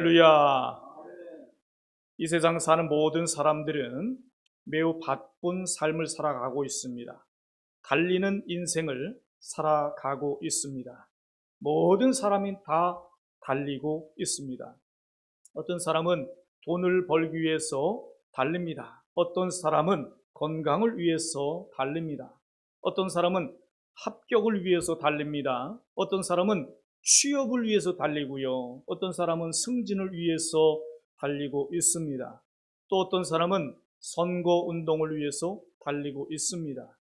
할렐루야. 이 세상 사는 모든 사람들은 매우 바쁜 삶을 살아가고 있습니다. 달리는 인생을 살아가고 있습니다. 모든 사람이 다 달리고 있습니다. 어떤 사람은 돈을 벌기 위해서 달립니다. 어떤 사람은 건강을 위해서 달립니다. 어떤 사람은 합격을 위해서 달립니다. 어떤 사람은 취업을 위해서 달리고요. 어떤 사람은 승진을 위해서 달리고 있습니다. 또 어떤 사람은 선거 운동을 위해서 달리고 있습니다.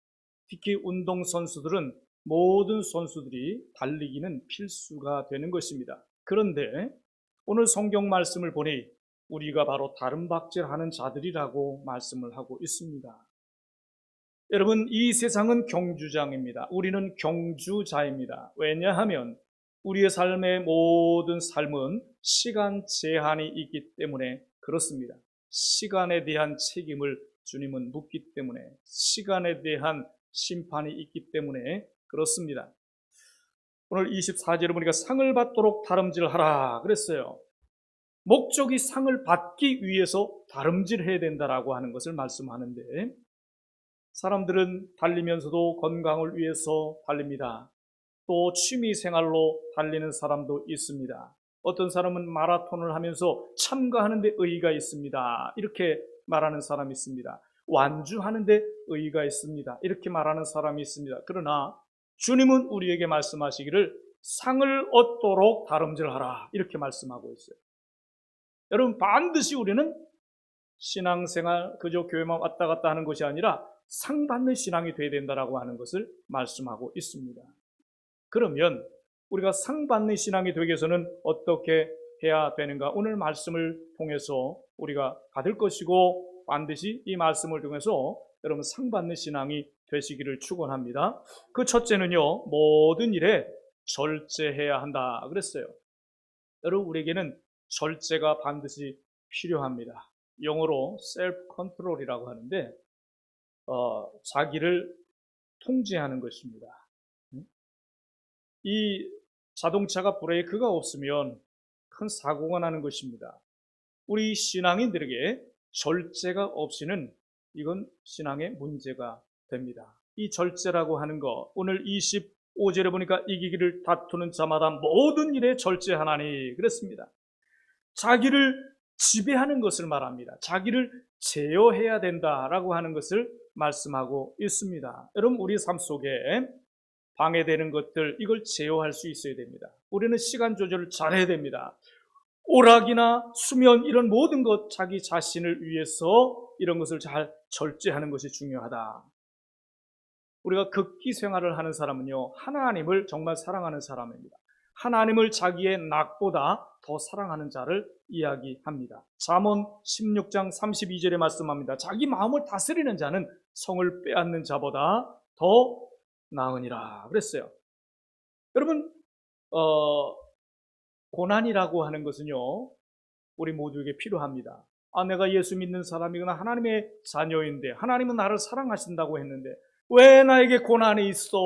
특히 운동선수들은 모든 선수들이 달리기는 필수가 되는 것입니다. 그런데 오늘 성경 말씀을 보니 우리가 바로 다른 박질하는 자들이라고 말씀을 하고 있습니다. 여러분, 이 세상은 경주장입니다. 우리는 경주자입니다. 왜냐하면 우리의 삶의 모든 삶은 시간 제한이 있기 때문에 그렇습니다. 시간에 대한 책임을 주님은 묻기 때문에, 시간에 대한 심판이 있기 때문에 그렇습니다. 오늘 24절에 보니까 상을 받도록 다름질하라 그랬어요. 목적이 상을 받기 위해서 다름질해야 된다라고 하는 것을 말씀하는데, 사람들은 달리면서도 건강을 위해서 달립니다. 또 취미 생활로 달리는 사람도 있습니다. 어떤 사람은 마라톤을 하면서 참가하는데 의의가 있습니다. 이렇게 말하는 사람이 있습니다. 완주하는데 의의가 있습니다. 이렇게 말하는 사람이 있습니다. 그러나 주님은 우리에게 말씀하시기를 상을 얻도록 다름질하라 이렇게 말씀하고 있어요. 여러분, 반드시 우리는 신앙생활 그저 교회만 왔다 갔다 하는 것이 아니라 상 받는 신앙이 되어야 된다라고 하는 것을 말씀하고 있습니다. 그러면 우리가 상 받는 신앙이 되기 위해서는 어떻게 해야 되는가? 오늘 말씀을 통해서 우리가 받을 것이고, 반드시 이 말씀을 통해서 여러분 상 받는 신앙이 되시기를 축원합니다. 그 첫째는요, 모든 일에 절제해야 한다 그랬어요. 여러분, 우리에게는 절제가 반드시 필요합니다. 영어로 셀프 컨트롤이라고 하는데 자기를 통제하는 것입니다. 이 자동차가 브레이크가 없으면 큰 사고가 나는 것입니다. 우리 신앙인들에게 절제가 없이는 이건 신앙의 문제가 됩니다. 이 절제라고 하는 거, 오늘 25절에 보니까 이기기를 다투는 자마다 모든 일에 절제하나니 그랬습니다. 자기를 지배하는 것을 말합니다. 자기를 제어해야 된다라고 하는 것을 말씀하고 있습니다. 여러분, 우리 삶 속에 방해되는 것들, 이걸 제어할 수 있어야 됩니다. 우리는 시간 조절을 잘해야 됩니다. 오락이나 수면 이런 모든 것, 자기 자신을 위해서 이런 것을 잘 절제하는 것이 중요하다. 우리가 극기 생활을 하는 사람은요, 하나님을 정말 사랑하는 사람입니다. 하나님을 자기의 낙보다 더 사랑하는 자를 이야기합니다. 잠언 16장 32절에 말씀합니다. 자기 마음을 다스리는 자는 성을 빼앗는 자보다 더 나으니라 그랬어요. 여러분, 고난이라고 하는 것은요, 우리 모두에게 필요합니다. 내가 예수 믿는 사람이거나 하나님의 자녀인데, 하나님은 나를 사랑하신다고 했는데 왜 나에게 고난이 있어?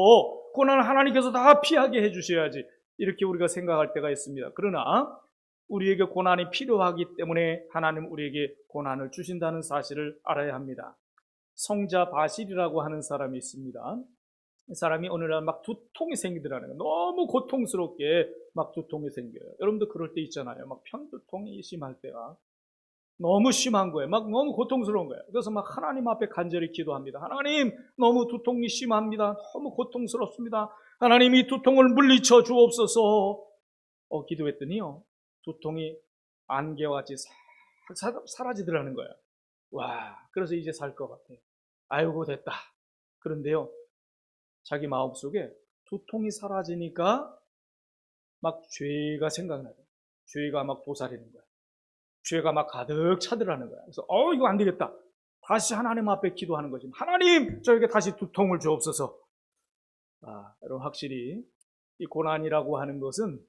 고난을 하나님께서 다 피하게 해주셔야지, 이렇게 우리가 생각할 때가 있습니다. 그러나 우리에게 고난이 필요하기 때문에 하나님 우리에게 고난을 주신다는 사실을 알아야 합니다. 성자 바실이라고 하는 사람이 있습니다. 이 사람이 어느 날 막 두통이 생기더라는 거예요. 너무 고통스럽게 막 두통이 생겨요. 여러분도 그럴 때 있잖아요. 막 편두통이 심할 때가 너무 심한 거예요. 막 너무 고통스러운 거예요. 그래서 막 하나님 앞에 간절히 기도합니다. 하나님, 너무 두통이 심합니다. 너무 고통스럽습니다. 하나님, 이 두통을 물리쳐 주옵소서. 기도했더니요, 두통이 안개같이 싹 사라지더라는 거예요. 와, 그래서 이제 살 것 같아. 아이고, 됐다. 그런데요, 자기 마음속에 두통이 사라지니까 막 죄가 생각나요. 죄가 막 도사리는 거야. 죄가 막 가득 차더라는 거야. 그래서 이거 안 되겠다. 다시 하나님 앞에 기도하는 거지. 하나님, 저에게 다시 두통을 주옵소서. 여러분, 확실히 이 고난이라고 하는 것은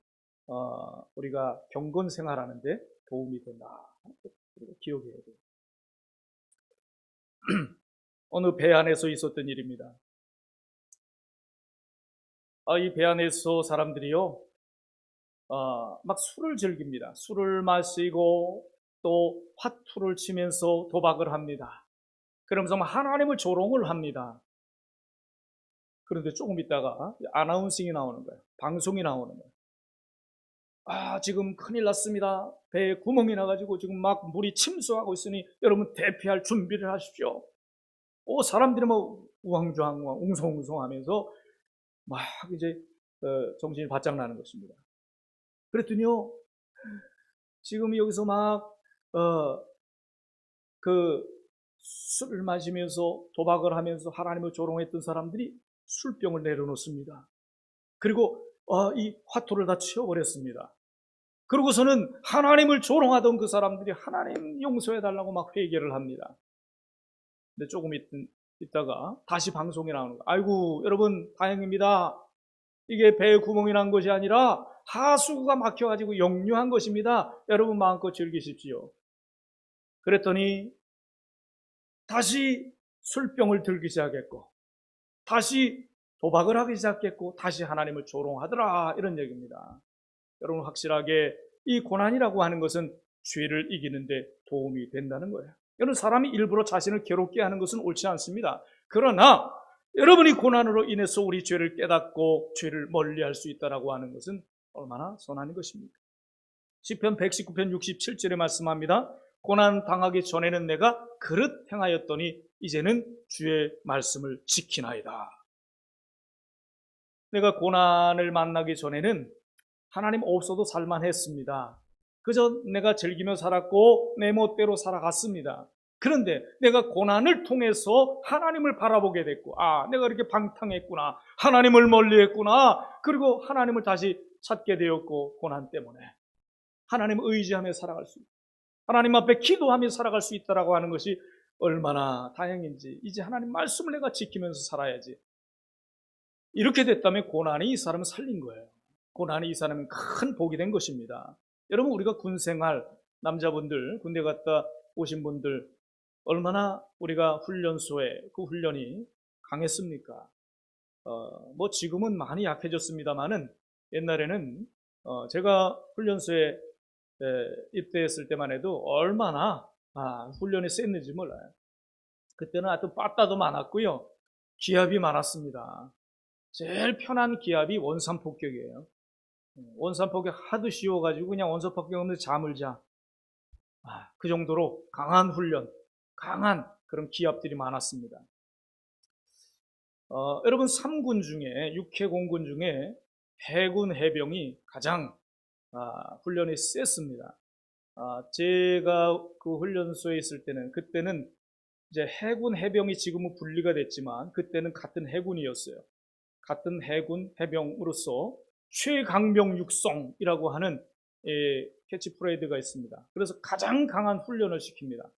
우리가 경건 생활하는데 도움이 된다. 우리가 기억해야 돼요. 어느 배 안에서 있었던 일입니다. 이 배 안에서 사람들이요, 막 술을 즐깁니다. 술을 마시고 또 화투를 치면서 도박을 합니다. 그러면서 하나님을 조롱을 합니다. 그런데 조금 있다가 아나운싱이 나오는 거예요. 방송이 나오는 거예요. 지금 큰일 났습니다. 배에 구멍이 나가지고 지금 막 물이 침수하고 있으니 여러분 대피할 준비를 하십시오. 사람들이 우왕좌왕 웅성웅성 하면서 막 이제 정신이 바짝 나는 것입니다. 그랬더니요, 지금 여기서 그 술을 마시면서 도박을 하면서 하나님을 조롱했던 사람들이 술병을 내려놓습니다. 그리고 이 화투를 다 치워버렸습니다. 그러고서는 하나님을 조롱하던 그 사람들이 하나님 용서해달라고 막 회개를 합니다. 근데 조금 있다가 다시 방송에 나오는 거예요. 아이고 여러분 다행입니다. 이게 배에 구멍이 난 것이 아니라 하수구가 막혀가지고 역류한 것입니다. 여러분 마음껏 즐기십시오. 그랬더니 다시 술병을 들기 시작했고 다시 도박을 하기 시작했고 다시 하나님을 조롱하더라, 이런 얘기입니다. 여러분 확실하게 이 고난이라고 하는 것은 죄를 이기는데 도움이 된다는 거예요. 여러분 사람이 일부러 자신을 괴롭게 하는 것은 옳지 않습니다. 그러나 여러분이 고난으로 인해서 우리 죄를 깨닫고 죄를 멀리할 수 있다라고 하는 것은 얼마나 선한 것입니까? 시편 119편 67절에 말씀합니다. 고난 당하기 전에는 내가 그릇 행하였더니 이제는 주의 말씀을 지키나이다. 내가 고난을 만나기 전에는 하나님 없어도 살만했습니다. 그저 내가 즐기며 살았고 내 멋대로 살아갔습니다. 그런데 내가 고난을 통해서 하나님을 바라보게 됐고, 내가 이렇게 방탕했구나, 하나님을 멀리했구나, 그리고 하나님을 다시 찾게 되었고, 고난 때문에 하나님을 의지하며 살아갈 수 있다, 하나님 앞에 기도하며 살아갈 수 있다라고 하는 것이 얼마나 다행인지, 이제 하나님 말씀을 내가 지키면서 살아야지. 이렇게 됐다면 고난이 이 사람을 살린 거예요. 고난이 이 사람은 큰 복이 된 것입니다. 여러분 우리가 군생활, 남자분들 군대 갔다 오신 분들 얼마나 우리가 훈련소에 그 훈련이 강했습니까? 지금은 많이 약해졌습니다만은 옛날에는 제가 훈련소에 입대했을 때만 해도 얼마나 훈련이 셌는지 몰라요. 그때는 하여튼 빠따도 많았고요, 기압이 많았습니다. 제일 편한 기압이 원산폭격이에요. 원산폭격 하도 쉬워가지고 그냥 원산폭격 없는데 잠을 자. 그 정도로 강한 훈련, 강한 그런 기압들이 많았습니다. 여러분 3군 중에, 육해공군 중에 해군 해병이 가장 훈련이 셌습니다. 제가 그 훈련소에 있을 때는, 그때는 이제 해군 해병이 지금은 분리가 됐지만 그때는 같은 해군이었어요. 같은 해군 해병으로서 최강병 육성이라고 하는 캐치프레이드가 있습니다. 그래서 가장 강한 훈련을 시킵니다.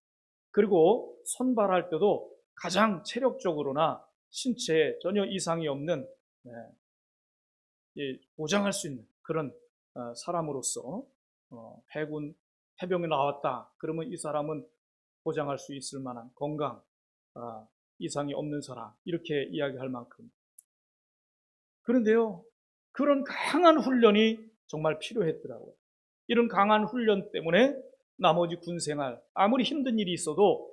그리고 선발할 때도 가장 체력적으로나 신체에 전혀 이상이 없는, 보장할 수 있는 그런 사람으로서 해군 해병에 나왔다 그러면 이 사람은 보장할 수 있을 만한 건강, 이상이 없는 사람, 이렇게 이야기할 만큼. 그런데요, 그런 강한 훈련이 정말 필요했더라고요. 이런 강한 훈련 때문에 나머지 군생활, 아무리 힘든 일이 있어도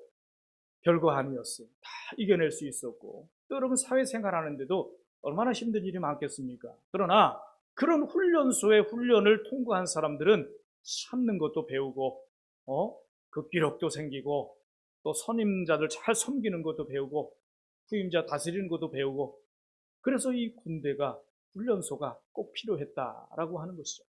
별거 아니었어요. 다 이겨낼 수 있었고, 또 여러분 사회생활 하는데도 얼마나 힘든 일이 많겠습니까? 그러나 그런 훈련소의 훈련을 통과한 사람들은 참는 것도 배우고, 극기력도 생기고, 또 선임자들 잘 섬기는 것도 배우고, 후임자 다스리는 것도 배우고, 그래서 이 군대가, 훈련소가 꼭 필요했다라고 하는 것이죠.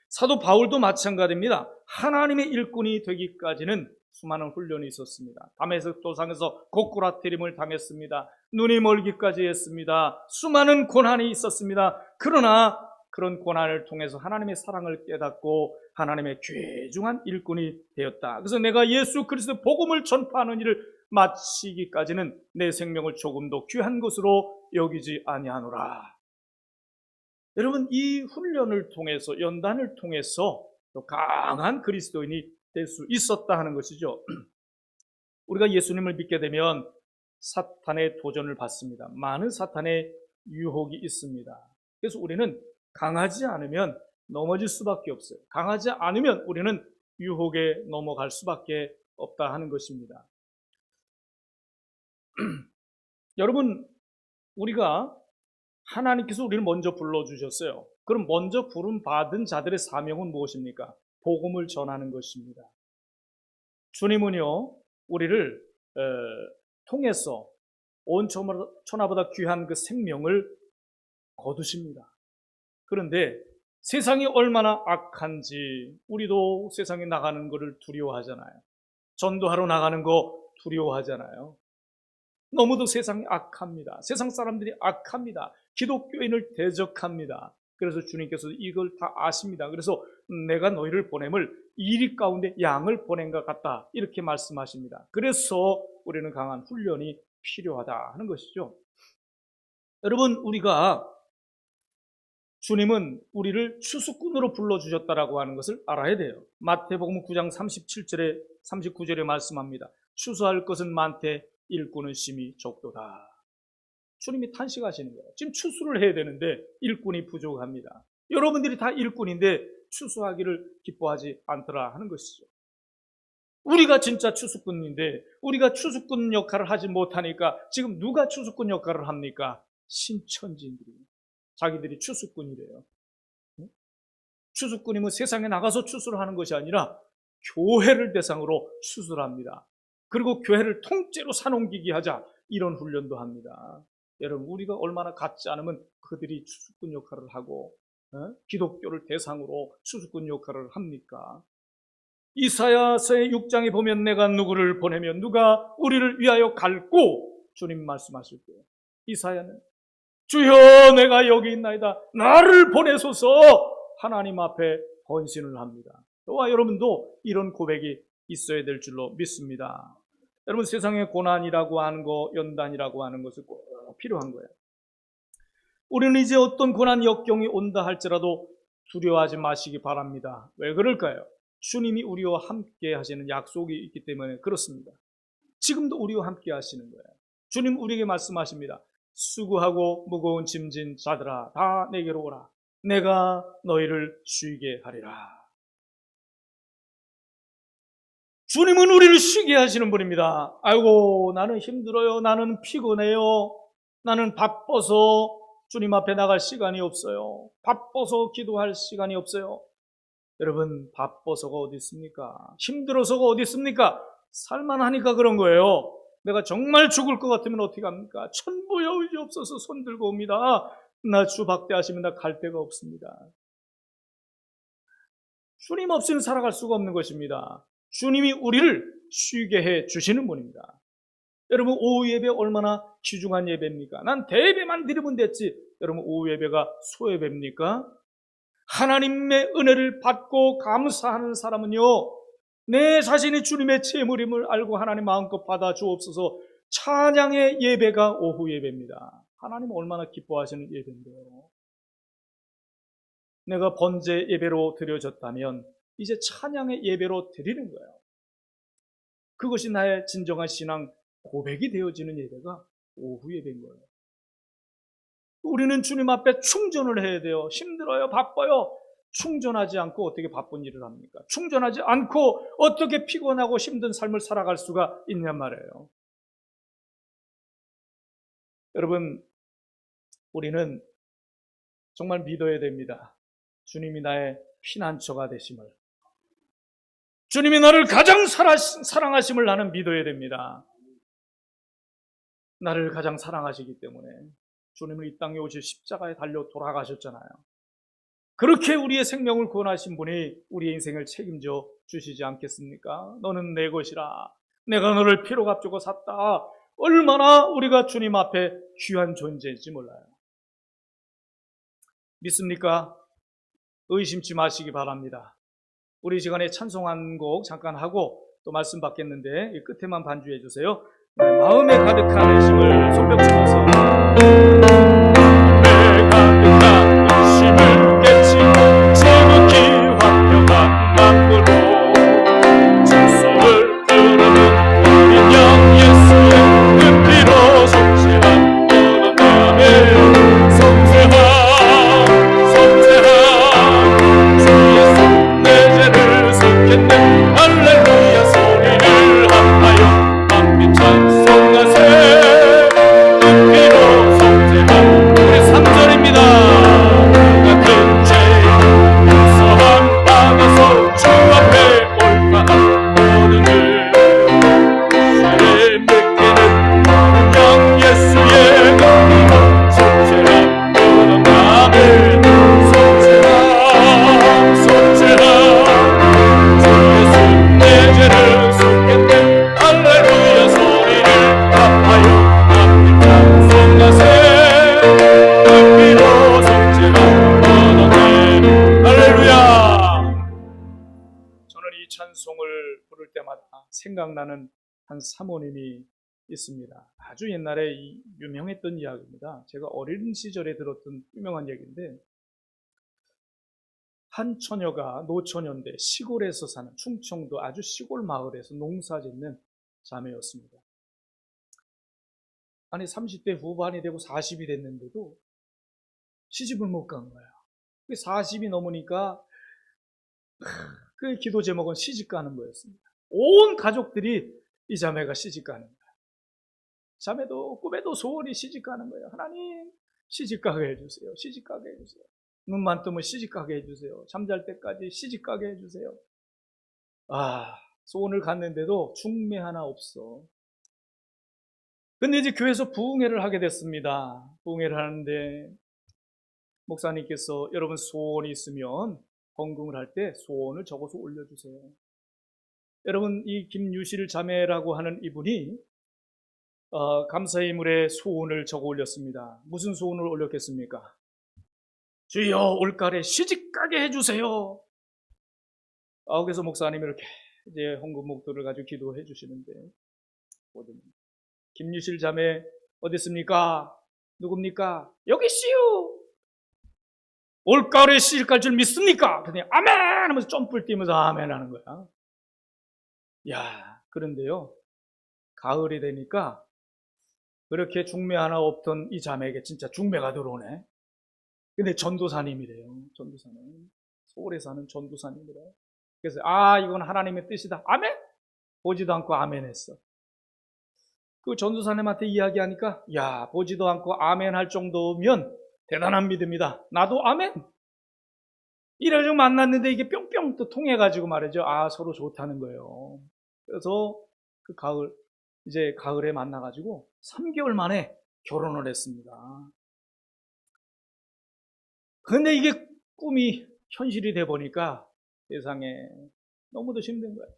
사도 바울도 마찬가지입니다. 하나님의 일꾼이 되기까지는 수많은 훈련이 있었습니다. 다메섹 도상에서 고꾸라뜨림을 당했습니다. 눈이 멀기까지 했습니다. 수많은 고난이 있었습니다. 그러나 그런 고난을 통해서 하나님의 사랑을 깨닫고 하나님의 귀중한 일꾼이 되었다. 그래서 내가 예수 그리스도의 복음을 전파하는 일을 마치기까지는 내 생명을 조금도 귀한 것으로 여기지 아니하노라. 여러분 이 훈련을 통해서, 연단을 통해서 강한 그리스도인이 될 수 있었다 하는 것이죠. 우리가 예수님을 믿게 되면 사탄의 도전을 받습니다. 많은 사탄의 유혹이 있습니다. 그래서 우리는 강하지 않으면 넘어질 수밖에 없어요. 강하지 않으면 우리는 유혹에 넘어갈 수밖에 없다 하는 것입니다. 여러분, 우리가 하나님께서 우리를 먼저 불러주셨어요. 그럼 먼저 부름 받은 자들의 사명은 무엇입니까? 복음을 전하는 것입니다. 주님은요, 우리를 통해서 온 천하보다 귀한 그 생명을 거두십니다. 그런데 세상이 얼마나 악한지 우리도 세상에 나가는 것을 두려워하잖아요. 전도하러 나가는 거 두려워하잖아요. 너무도 세상이 악합니다. 세상 사람들이 악합니다. 기독교인을 대적합니다. 그래서 주님께서 이걸 다 아십니다. 그래서 내가 너희를 보냄을 이리 가운데 양을 보낸 것 같다, 이렇게 말씀하십니다. 그래서 우리는 강한 훈련이 필요하다 하는 것이죠. 여러분, 우리가 주님은 우리를 추수꾼으로 불러주셨다라고 하는 것을 알아야 돼요. 마태복음 9장 37절에 39절에 말씀합니다. 추수할 것은 많되 일꾼은 심히 적도다. 주님이 탄식하시는 거예요. 지금 추수를 해야 되는데 일꾼이 부족합니다. 여러분들이 다 일꾼인데 추수하기를 기뻐하지 않더라 하는 것이죠. 우리가 진짜 추수꾼인데 우리가 추수꾼 역할을 하지 못하니까 지금 누가 추수꾼 역할을 합니까? 신천지인들이. 자기들이 추수꾼이래요. 추수꾼이면 세상에 나가서 추수를 하는 것이 아니라 교회를 대상으로 추수를 합니다. 그리고 교회를 통째로 산옮기게 하자, 이런 훈련도 합니다. 여러분, 우리가 얼마나 갖지 않으면 그들이 추수꾼 역할을 하고 기독교를 대상으로 추수꾼 역할을 합니까? 이사야서의 6장에 보면 내가 누구를 보내면 누가 우리를 위하여 갈고, 주님 말씀하실 때 이사야는 주여 내가 여기 있나이다, 나를 보내소서 하나님 앞에 헌신을 합니다. 저와 여러분도 이런 고백이 있어야 될 줄로 믿습니다. 여러분, 세상의 고난이라고 하는 거, 연단이라고 하는 것은 꼭 필요한 거예요. 우리는 이제 어떤 고난 역경이 온다 할지라도 두려워하지 마시기 바랍니다. 왜 그럴까요? 주님이 우리와 함께 하시는 약속이 있기 때문에 그렇습니다. 지금도 우리와 함께 하시는 거예요. 주님 우리에게 말씀하십니다. 수고하고 무거운 짐진 자들아 다 내게로 오라. 내가 너희를 쉬게 하리라. 주님은 우리를 쉬게 하시는 분입니다. 아이고, 나는 힘들어요. 나는 피곤해요. 나는 바빠서 주님 앞에 나갈 시간이 없어요. 바빠서 기도할 시간이 없어요. 여러분, 바빠서가 어디 있습니까? 힘들어서가 어디 있습니까? 살만하니까 그런 거예요. 내가 정말 죽을 것 같으면 어떻게 합니까? 천부여의지 없어서 손 들고 옵니다. 나 주 박대하시면 나 갈 데가 없습니다. 주님 없이는 살아갈 수가 없는 것입니다. 주님이 우리를 쉬게 해 주시는 분입니다. 여러분, 오후 예배 얼마나 귀중한 예배입니까? 난 대예배만 드리면 됐지. 여러분, 오후 예배가 소예배입니까? 하나님의 은혜를 받고 감사하는 사람은요, 내 자신이 주님의 재물임을 알고 하나님 마음껏 받아 주옵소서. 찬양의 예배가 오후 예배입니다. 하나님 얼마나 기뻐하시는 예배인데요. 내가 번제 예배로 드려졌다면 이제 찬양의 예배로 드리는 거예요. 그것이 나의 진정한 신앙 고백이 되어지는 예배가 오후 예배인 거예요. 우리는 주님 앞에 충전을 해야 돼요. 힘들어요, 바빠요. 충전하지 않고 어떻게 바쁜 일을 합니까? 충전하지 않고 어떻게 피곤하고 힘든 삶을 살아갈 수가 있냔 말이에요. 여러분, 우리는 정말 믿어야 됩니다. 주님이 나의 피난처가 되심을, 주님이 나를 가장 사랑하심을 나는 믿어야 됩니다. 나를 가장 사랑하시기 때문에 주님은 이 땅에 오실 십자가에 달려 돌아가셨잖아요. 그렇게 우리의 생명을 구원하신 분이 우리의 인생을 책임져 주시지 않겠습니까? 너는 내 것이라, 내가 너를 피로 값주고 샀다. 얼마나 우리가 주님 앞에 귀한 존재인지 몰라요. 믿습니까? 의심치 마시기 바랍니다. 우리 시간에 찬송 한 곡 잠깐 하고 또 말씀 받겠는데 이 끝에만 반주해 주세요. 네, 마음에 가득한 의심을 손뼉 치면서 마음에 가득한 의심을 깨치고 지극히 화평한 마음으로 주소를 부르는 인형 예수의 그 피로 속죄한 모든 마음에 섬세한 이 찬송을 부를 때마다 생각나는 한 사모님이 있습니다. 아주 옛날에 유명했던 이야기입니다. 제가 어린 시절에 들었던 유명한 얘기인데, 한 처녀가 노처녀인데 시골에서 사는 충청도 아주 시골 마을에서 농사 짓는 자매였습니다. 아니 30대 후반이 되고 40이 됐는데도 시집을 못 간 거예요. 40이 넘으니까 그 기도 제목은 시집 가는 거였습니다. 온 가족들이 이 자매가 시집 가는 거예요. 자매도 꿈에도 소원이 시집 가는 거예요. 하나님 시집 가게 해주세요. 시집 가게 해주세요. 눈만 뜨면 시집 가게 해주세요. 잠잘 때까지 시집 가게 해주세요. 소원을 갖는데도 중매 하나 없어. 근데 이제 교회에서 부흥회를 하게 됐습니다. 부흥회를 하는데 목사님께서 여러분 소원이 있으면 헌금을 할 때 소원을 적어서 올려주세요. 여러분 이 김유실 자매라고 하는 이분이 감사의 물에 소원을 적어 올렸습니다. 무슨 소원을 올렸겠습니까? 주여 올가을에 시집 가게 해주세요. 그래서 목사님이 이렇게 이제 헌금 목도를 가지고 기도해 주시는데, 김유실 자매 어디 있습니까? 누굽니까? 여기 씨요. 올가을에 시집 갈 줄 믿습니까? 그랬더니 아멘 하면서 점프를 뛰면서 아멘 하는 거야. 그런데요, 가을이 되니까 그렇게 중매 하나 없던 이 자매에게 진짜 중매가 들어오네. 근데 전도사님이래요. 전도사님. 서울에 사는 전도사님이래요. 그래서 이건 하나님의 뜻이다. 아멘? 보지도 않고 아멘 했어. 그 전도사님한테 이야기하니까 보지도 않고 아멘 할 정도면 대단한 믿음이다. 나도 아멘. 이래가지고 만났는데 이게 뿅뿅 또 통해가지고 말이죠. 서로 좋다는 거예요. 그래서 그 가을에 만나가지고 3개월 만에 결혼을 했습니다. 근데 이게 꿈이 현실이 돼 보니까 세상에 너무도 힘든 거예요.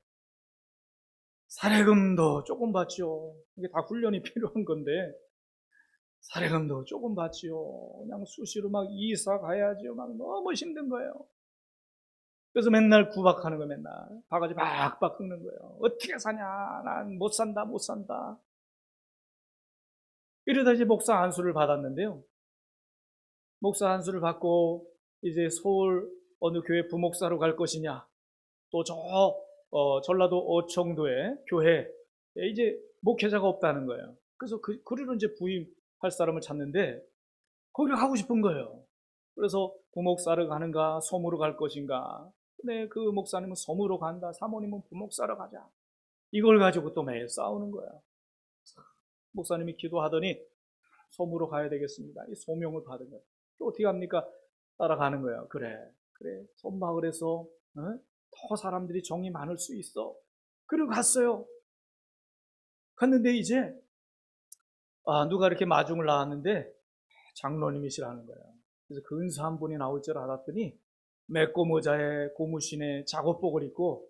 사례금도 조금 받죠. 이게 다 훈련이 필요한 건데 사례금도 조금 받죠. 그냥 수시로 막 이사 가야죠. 막 너무 힘든 거예요. 그래서 맨날 구박하는 거예요. 맨날 바가지 막박 긁는 거예요. 어떻게 사냐? 난 못 산다. 이러다 이제 목사 안수를 받았는데요. 목사 안수를 받고 이제 서울 어느 교회 부목사로 갈 것이냐, 또 전라도 어청도의 교회에 이제 목회자가 없다는 거예요. 그래서 그리로 이제 부임할 사람을 찾는데 거기를 가고 싶은 거예요. 그래서 부목사로 가는가 소무로 갈 것인가. 근데 그 목사님은 소무로 간다, 사모님은 부목사로 가자. 이걸 가지고 또 매일 싸우는 거예요. 목사님이 기도하더니 소무로 가야 되겠습니다. 이 소명을 받은 거예요. 또 어떻게 합니까? 따라가는 거예요. 그래 손마을에서 더 사람들이 정이 많을 수 있어. 그리고 갔어요. 갔는데 이제 누가 이렇게 마중을 나왔는데 장로님이시라는 거예요. 그래서 근사한 분이 나올 줄 알았더니 메꼬 모자에 고무신에 작업복을 입고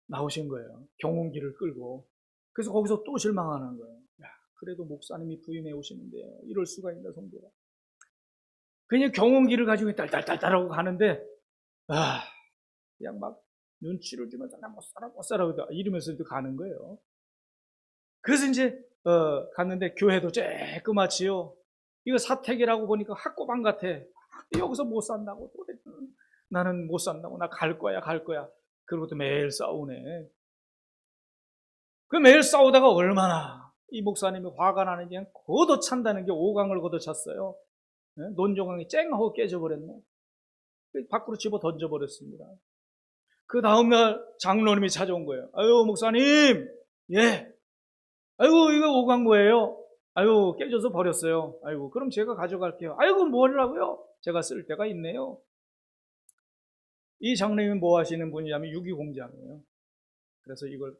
나오신 거예요. 경운기를 끌고. 그래서 거기서 또 실망하는 거예요. 그래도 목사님이 부임해 오시는데 이럴 수가 있나 성도가. 그냥 경운기를 가지고 딸딸딸딸하고 가는데 그냥 막 눈치를 주면서 나 못 살아 이러면서 또 가는 거예요. 그래서 이제 갔는데 교회도 쬐끄맣지요. 이거 사택이라고 보니까 학고방 같아. 여기서 못 산다고. 나는 못 산다고. 나 갈 거야. 그리고 또 매일 싸우네. 그 매일 싸우다가 얼마나 이 목사님이 화가 나는지 걷어찬다는 게 5강을 걷어찼어요. 논조강이 쨍하고 깨져버렸네. 밖으로 집어 던져버렸습니다. 그 다음날 장로님이 찾아온 거예요. 아유 목사님, 아이고 이거 5강 뭐예요? 아유 깨져서 버렸어요. 아이고 그럼 제가 가져갈게요. 아이고 뭐라고요? 제가 쓸 데가 있네요. 이 장로님이 뭐 하시는 분이냐면 유기공장이에요. 그래서 이걸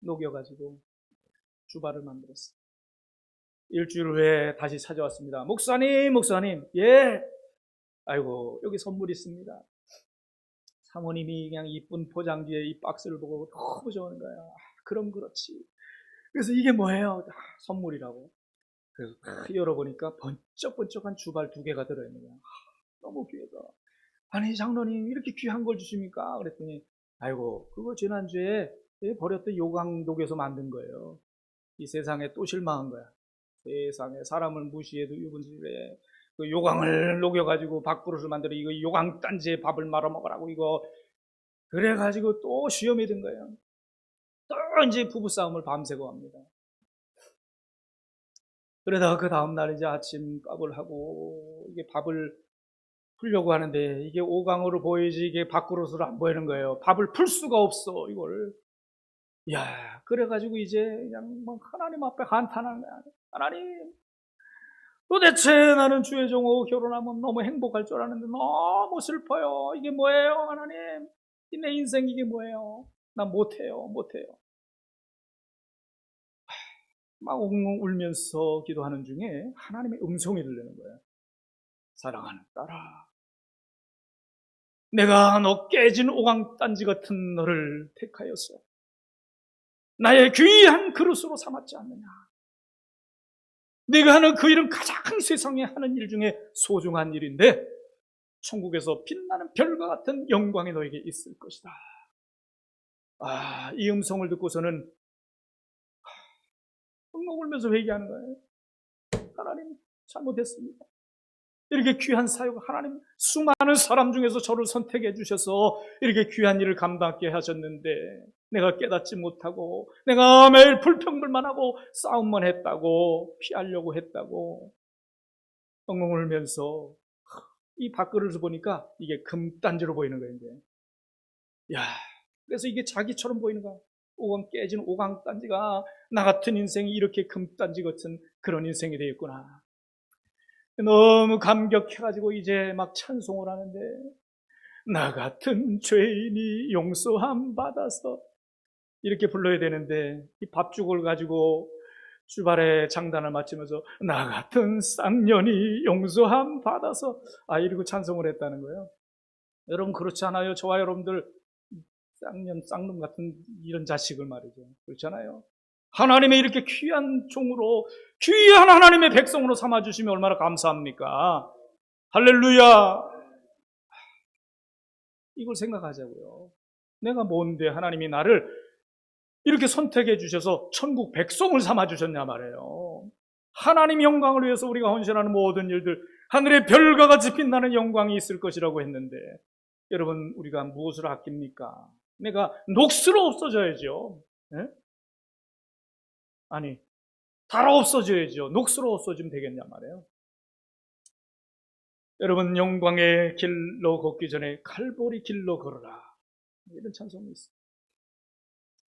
녹여가지고 주발을 만들었어요. 일주일 후에 다시 찾아왔습니다. 목사님, 아이고 여기 선물 있습니다. 사모님이 그냥 이쁜 포장지에 이 박스를 보고 너무 좋아하는 거야. 그럼 그렇지. 그래서 이게 뭐예요? 선물이라고. 그래서 열어보니까 번쩍번쩍한 주발 2개가 들어있는 거야. 너무 귀하다. 아니 장로님 이렇게 귀한 걸 주십니까? 그랬더니 아이고, 그거 지난주에 버렸던 요강독에서 만든 거예요. 이 세상에 또 실망한 거야. 세상에 사람을 무시해도 이분들에 그 요강을 녹여가지고 밥그릇을 만들어 이거 요강 단지에 밥을 말아 먹으라고 이거 그래가지고 또 시험이 든 거예요. 또 이제 부부싸움을 밤새고 합니다. 그러다가 그 다음날 이제 아침 밥을 하고 이게 밥을 풀려고 하는데 이게 오강으로 보이지 이게 밥그릇으로 안 보이는 거예요. 밥을 풀 수가 없어 이걸. 야, 그래가지고 이제 그냥 막 하나님 앞에 한탄하는 거야. 하나님, 도대체 나는 주의 종하고 결혼하면 너무 행복할 줄 알았는데 너무 슬퍼요. 이게 뭐예요, 하나님? 내 인생 이게 뭐예요? 난 못해요. 막 엉엉 울면서 기도하는 중에 하나님의 음성이 들리는 거예요. 사랑하는 딸아, 내가 너 깨진 오강단지 같은 너를 택하였어. 나의 귀한 그릇으로 삼았지 않느냐. 네가 하는 그 일은 가장 세상에 하는 일 중에 소중한 일인데 천국에서 빛나는 별과 같은 영광이 너에게 있을 것이다. 이 음성을 듣고서는 엉엉 울면서 회개하는 거예요. 하나님, 잘못했습니다. 이렇게 귀한 사역, 하나님 수많은 사람 중에서 저를 선택해 주셔서 이렇게 귀한 일을 감당하게 하셨는데 내가 깨닫지 못하고 내가 매일 불평불만 하고 싸움만 했다고 피하려고 했다고 엉엉 울면서 이 밥그릇을 보니까 이게 금단지로 보이는 거예요. 이제. 야, 그래서 이게 자기처럼 보이는 거야. 오강 깨진 오강단지가 나 같은 인생이 이렇게 금단지 같은 그런 인생이 되겠구나. 너무 감격해가지고 이제 막 찬송을 하는데 나 같은 죄인이 용서함 받아서 이렇게 불러야 되는데 이 밥죽을 가지고 주발에 장단을 맞추면서 나 같은 쌍년이 용서함 받아서 이러고 찬송을 했다는 거예요. 여러분 그렇지 않아요? 저와 여러분들 쌍년 쌍놈 같은 이런 자식을 말이죠. 그렇잖아요. 하나님의 이렇게 귀한 종으로 귀한 하나님의 백성으로 삼아주시면 얼마나 감사합니까? 할렐루야. 이걸 생각하자고요. 내가 뭔데 하나님이 나를 이렇게 선택해 주셔서 천국 백성을 삼아주셨냐 말이에요. 하나님 영광을 위해서 우리가 헌신하는 모든 일들 하늘의 별과 같이 빛나는 영광이 있을 것이라고 했는데 여러분 우리가 무엇을 아낍니까? 내가 녹슬어 없어져야죠. 네? 아니 달아 없어져야죠. 녹슬어 없어지면 되겠냐 말이에요. 여러분 영광의 길로 걷기 전에 칼보리 길로 걸어라. 이런 찬송이 있어요.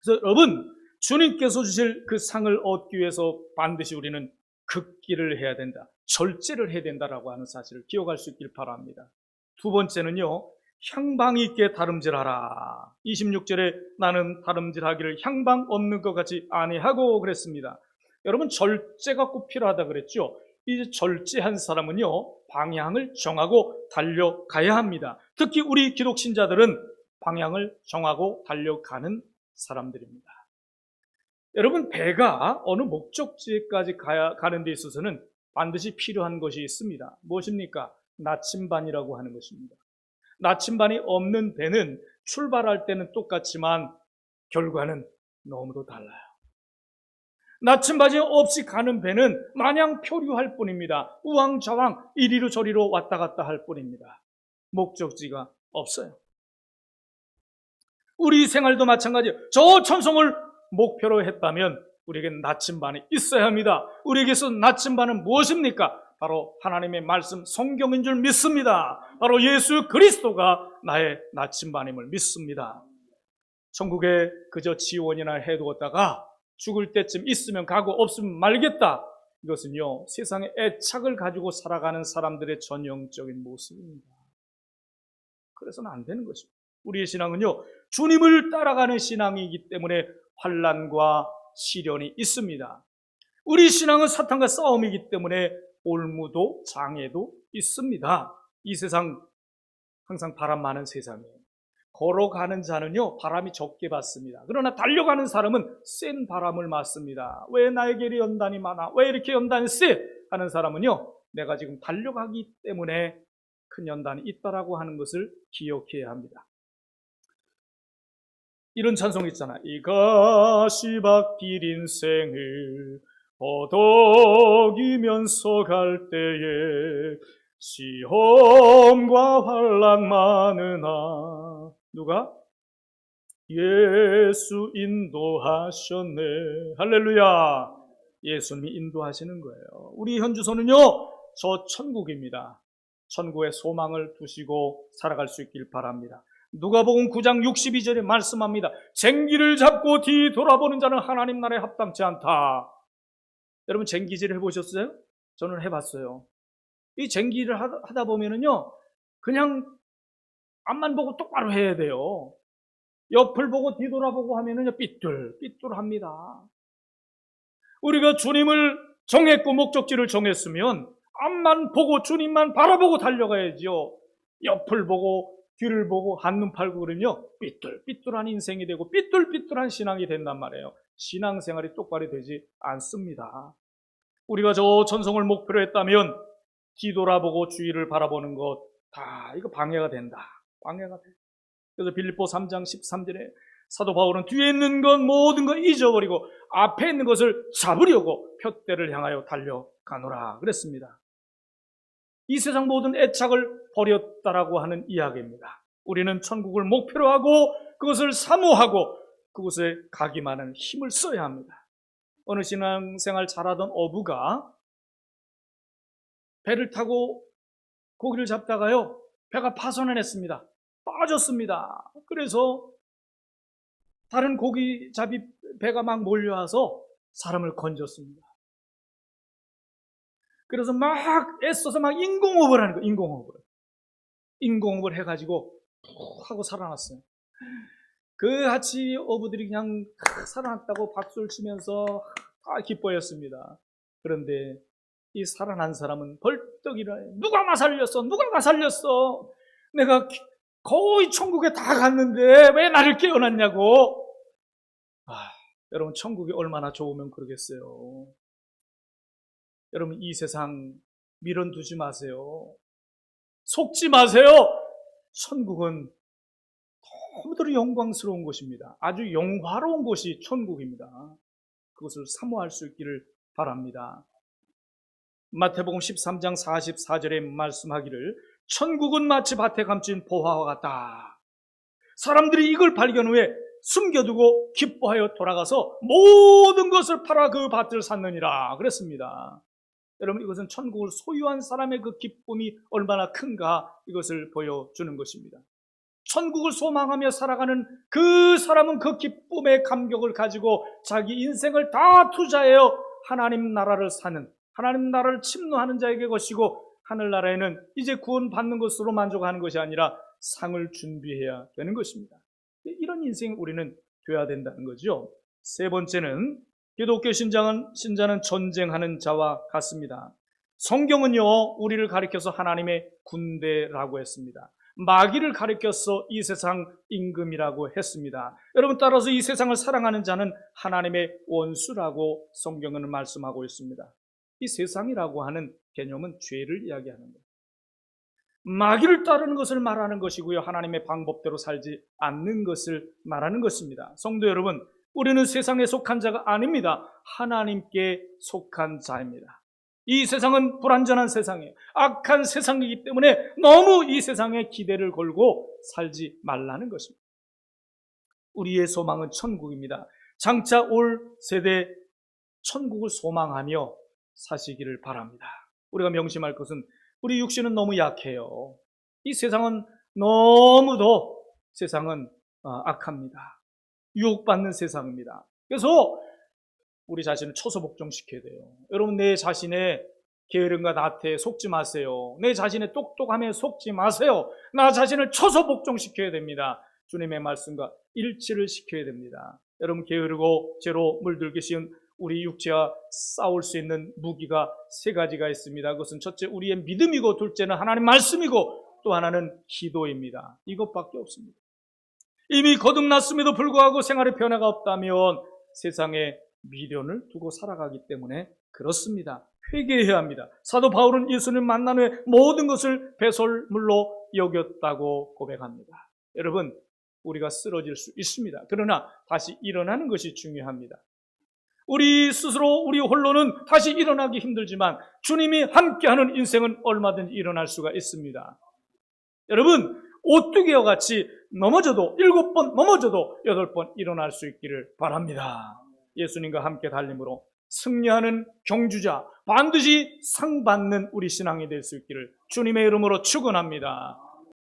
그래서 여러분 주님께서 주실 그 상을 얻기 위해서 반드시 우리는 극기를 해야 된다. 절제를 해야 된다라고 하는 사실을 기억할 수 있길 바랍니다. 두 번째는요. 향방 있게 다름질하라. 26절에 나는 다름질하기를 향방 없는 것 같이 아니하고 그랬습니다. 여러분 절제가 꼭 필요하다 그랬죠. 이 절제한 사람은요. 방향을 정하고 달려가야 합니다. 특히 우리 기독신자들은 방향을 정하고 달려가는 사람들입니다. 여러분 배가 어느 목적지까지 가는 데 있어서는 반드시 필요한 것이 있습니다. 무엇입니까? 나침반이라고 하는 것입니다. 나침반이 없는 배는 출발할 때는 똑같지만 결과는 너무도 달라요. 나침반이 없이 가는 배는 마냥 표류할 뿐입니다. 우왕좌왕 이리로 저리로 왔다 갔다 할 뿐입니다. 목적지가 없어요. 우리 생활도 마찬가지예요. 저 천성을 목표로 했다면 우리에겐 나침반이 있어야 합니다. 우리에게서 나침반은 무엇입니까? 바로 하나님의 말씀 성경인 줄 믿습니다. 바로 예수 그리스도가 나의 나침반임을 믿습니다. 천국에 그저 지원이나 해두었다가 죽을 때쯤 있으면 가고 없으면 말겠다. 이것은요 세상의 애착을 가지고 살아가는 사람들의 전형적인 모습입니다. 그래서는 안 되는 것입니다. 우리의 신앙은요 주님을 따라가는 신앙이기 때문에 환난과 시련이 있습니다. 우리 신앙은 사탄과 싸움이기 때문에 올무도 장애도 있습니다. 이 세상 항상 바람 많은 세상이에요. 걸어가는 자는요 바람이 적게 받습니다. 그러나 달려가는 사람은 센 바람을 맞습니다. 왜 나에게 연단이 많아? 왜 이렇게 연단이 세? 하는 사람은요 내가 지금 달려가기 때문에 큰 연단이 있다라고 하는 것을 기억해야 합니다. 이런 찬송 있잖아. 이 가시밭길 인생을 허덕이면서 갈 때에 시험과 환난 많으나 누가? 예수 인도하셨네. 할렐루야. 예수님이 인도하시는 거예요. 우리 현주소는요, 저 천국입니다. 천국의 소망을 두시고 살아갈 수 있길 바랍니다. 누가복음 9장 62절에 말씀합니다. 쟁기를 잡고 뒤돌아보는 자는 하나님 나라에 합당치 않다. 여러분 쟁기질 해보셨어요? 저는 해봤어요. 이 쟁기를 하다 보면은요, 그냥 앞만 보고 똑바로 해야 돼요. 옆을 보고 뒤돌아보고 하면은요, 삐뚤합니다. 우리가 주님을 정했고 목적지를 정했으면 앞만 보고 주님만 바라보고 달려가야지요. 옆을 보고 뒤를 보고 한눈 팔고 그러면요, 삐뚤한 인생이 되고 삐뚤한 신앙이 된단 말이에요. 신앙생활이 똑바로 되지 않습니다. 우리가 저 전성을 목표로 했다면 뒤돌아보고 주위를 바라보는 것 다 이거 방해가 된다. 방해가 돼. 그래서 빌립보 3장 13절에 사도 바울은 뒤에 있는 것 모든 것 잊어버리고 앞에 있는 것을 잡으려고 푯대를 향하여 달려가노라 그랬습니다. 이 세상 모든 애착을 버렸다라고 하는 이야기입니다. 우리는 천국을 목표로 하고 그것을 사모하고 그곳에 가기만 하는 힘을 써야 합니다. 어느 신앙생활 잘하던 어부가 배를 타고 고기를 잡다가요, 배가 파손을 했습니다. 빠졌습니다. 그래서 다른 고기잡이 배가 막 몰려와서 사람을 건졌습니다. 그래서 막 애써서 막 인공호흡을 하는 거예요. 인공호흡을 해가지고 푹 하고 살아났어요. 그 같이 어부들이 그냥 살아났다고 박수를 치면서 다 기뻐했습니다. 그런데 이 살아난 사람은 벌떡 일어나요. 누가 나 살렸어? 내가 거의 천국에 다 갔는데 왜 나를 깨어났냐고. 여러분 천국이 얼마나 좋으면 그러겠어요. 여러분 이 세상 미련 두지 마세요. 속지 마세요. 천국은 너무도 영광스러운 곳입니다. 아주 영화로운 곳이 천국입니다. 그것을 사모할 수 있기를 바랍니다. 마태복음 13장 44절에 말씀하기를 천국은 마치 밭에 감춘 보화와 같다. 사람들이 이걸 발견 후에 숨겨두고 기뻐하여 돌아가서 모든 것을 팔아 그 밭을 샀느니라 그랬습니다. 여러분 이것은 천국을 소유한 사람의 그 기쁨이 얼마나 큰가 이것을 보여주는 것입니다. 천국을 소망하며 살아가는 그 사람은 그 기쁨의 감격을 가지고 자기 인생을 다 투자하여 하나님 나라를 사는, 하나님 나라를 침노하는 자에게 것이고, 하늘나라에는 이제 구원받는 것으로 만족하는 것이 아니라 상을 준비해야 되는 것입니다. 이런 인생이 우리는 되어야 된다는 거죠. 세 번째는 기독교 신자는 전쟁하는 자와 같습니다. 성경은요, 우리를 가리켜서 하나님의 군대라고 했습니다. 마귀를 가리켜서 이 세상 임금이라고 했습니다. 여러분 따라서 이 세상을 사랑하는 자는 하나님의 원수라고 성경은 말씀하고 있습니다. 이 세상이라고 하는 개념은 죄를 이야기하는 거예요. 마귀를 따르는 것을 말하는 것이고요, 하나님의 방법대로 살지 않는 것을 말하는 것입니다. 성도 여러분, 우리는 세상에 속한 자가 아닙니다. 하나님께 속한 자입니다. 이 세상은 불완전한 세상이에요. 악한 세상이기 때문에 너무 이 세상에 기대를 걸고 살지 말라는 것입니다. 우리의 소망은 천국입니다. 장차 올 세대 천국을 소망하며 사시기를 바랍니다. 우리가 명심할 것은 우리 육신은 너무 약해요. 이 세상은 너무도 악합니다. 유혹받는 세상입니다. 그래서 우리 자신을 처소복종시켜야 돼요. 여러분 내 자신의 게으름과 나태에 속지 마세요. 내 자신의 똑똑함에 속지 마세요. 나 자신을 처소복종시켜야 됩니다. 주님의 말씀과 일치를 시켜야 됩니다. 여러분 게으르고 죄로 물들기 쉬운 우리 육체와 싸울 수 있는 무기가 세 가지가 있습니다. 그것은 첫째 우리의 믿음이고, 둘째는 하나님 말씀이고, 또 하나는 기도입니다. 이것밖에 없습니다. 이미 거듭났음에도 불구하고 생활에 변화가 없다면 세상에 미련을 두고 살아가기 때문에 그렇습니다. 회개해야 합니다. 사도 바울은 예수님 만난 후에 모든 것을 배설물로 여겼다고 고백합니다. 여러분 우리가 쓰러질 수 있습니다. 그러나 다시 일어나는 것이 중요합니다. 우리 스스로 우리 홀로는 다시 일어나기 힘들지만 주님이 함께하는 인생은 얼마든지 일어날 수가 있습니다. 여러분, 오뚜기와 같이 넘어져도 7번 넘어져도 8번 일어날 수 있기를 바랍니다. 예수님과 함께 달림으로 승리하는 경주자, 반드시 상 받는 우리 신앙이 될 수 있기를 주님의 이름으로 축원합니다.